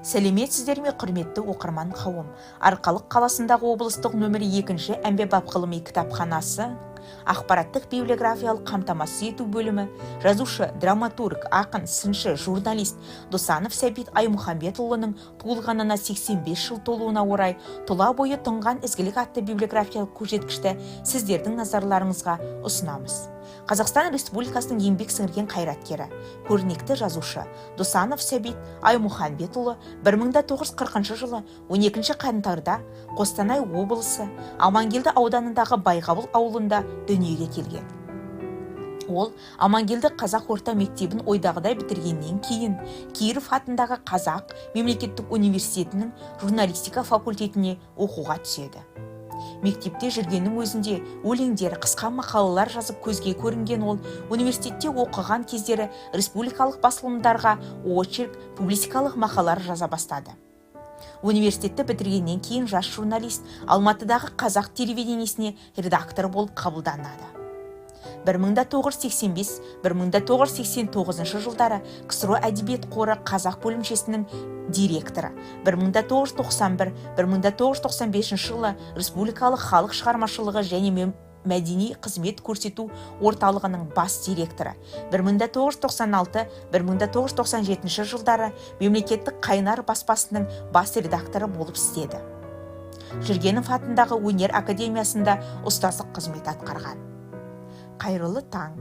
Сәлеметсіздер ме, құрметті оқырман қауым. Арқалық қаласындағы облыстық нөмірі 2-ші әмбебап ғылыми кітапханасы ақпараттық библиографиялық қамтамасыз ету бөлімі жазушы, драматург, ақын, сыншы, журналист Досанов Сәбит Аймұхамбетұлының туылғанына 85 жыл толуына орай тұла бойы тұнған ізгілік атты библиографиялық көрсеткішті сіздердің назарларыңызға ұсынамыз. Қазақстан Республикасының еңбек сіңірген қайраткері, көрнекті жазушы Досанов Сәбит Аймұхамбетұлы 1940 жылы 12 қаңтарда Қостанай облысы Амангелді ауданындағы Байғабыл ауылында дүниеге келген. Ол Амангелді қазақ орта мектебін ойдағыдай бітіргеннен кейін Киров атындағы Қазақ мемлекеттік университетінің журналистика факультетіне оқуға түседі. Мектепте жүргеннің өзінде өлеңдер, қысқа мақалалар жазып көзге көрінген ол университетте оқыған кездері республикалық басылымдарға очерк, публицистикалық мақалалар жаза бастады. Университетті бітіргеннен кейін жас журналист Алматыдағы Қазақ телевидениесіне редактор болып қабылданады. 1985-1989 жылдары КСРО әдебиет қоры Қазақ бөлімшесінің директоры, 1991-1995 жылы Республикалық халық шығармашылығы және мәдени қызмет көрсету орталығының бас директоры, 1996-1997 жылдары мемлекеттік қайнар баспасының бас редакторы болып істеді. Жүргенов атындағы өнер академиясында ұстаздық қызмет атқарған. Қайырлы таң,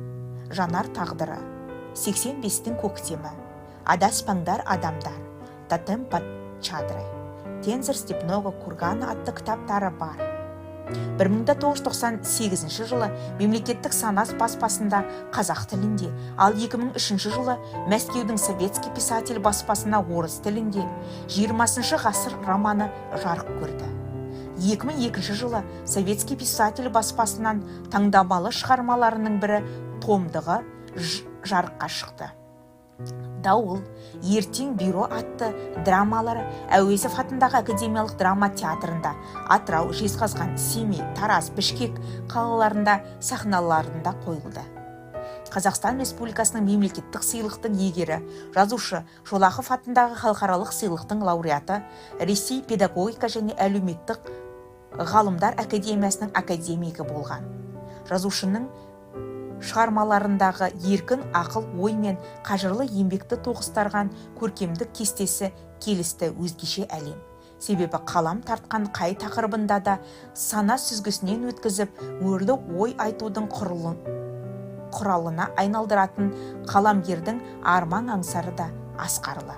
жанар тағдыры, 85-тің көктемі, адаспаңдар адамдар, тотем под чадрой, тензор степного кургана атты кітаптары бар. 1998 жылы мемлекеттік санас баспасында қазақ тілінде, ал 2003 жылы Мәскеудің советский писатель баспасына орыс тілінде 20 ғасыр романы жарық көрді. 2002 жылы советский писатель баспасынан таңдамалы шығармаларының бірі томдығы жарыққа шықты. Дауыл, ертең бюро атты драмалары Әуезов атындағы академиялық драма театрында, Атырау, Жезқазған, Семей, Тараз, Бішкек қалаларында сахналарында қойылды. Қазақстан Республикасының мемлекеттік сыйлықтың иегері, жазушы Шолақов атындағы халықаралық сыйлықтың лауреаты, Ресей педагогика және әлеуметтік ғалымдар академиясының академигі болған. Жазушының шығармаларындағы еркін ақыл ой мен қажырлы еңбекті тоғыстырған көркемдік кестесі келісті өзгеше әлем. Себебі қалам тартқан қай тақырыбында да сана сүзгісінен өткізіп, өрлі ой айтудың құралына айналдыратын қаламгердің арман аңсары да асқарлы.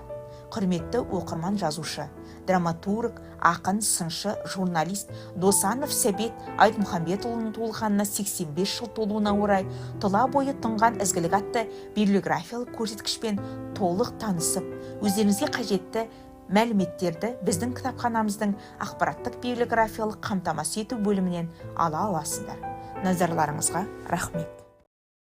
Құрметті оқырман, жазушы, драматург, ақын, сыншы, журналист Досанов Сәбит Аймұхамбетұлының туылғанына 85 жыл толуына орай тұла бойы тұнған ізгілік атты библиографиялық көрсеткішпен толық танысып, өздеріңізге қажетті мәліметтерді біздің кітапханамыздың ақпараттық библиографиялық қамтамасыз ету бөлімінен ала аласыздар. Назарларыңызға рахмет.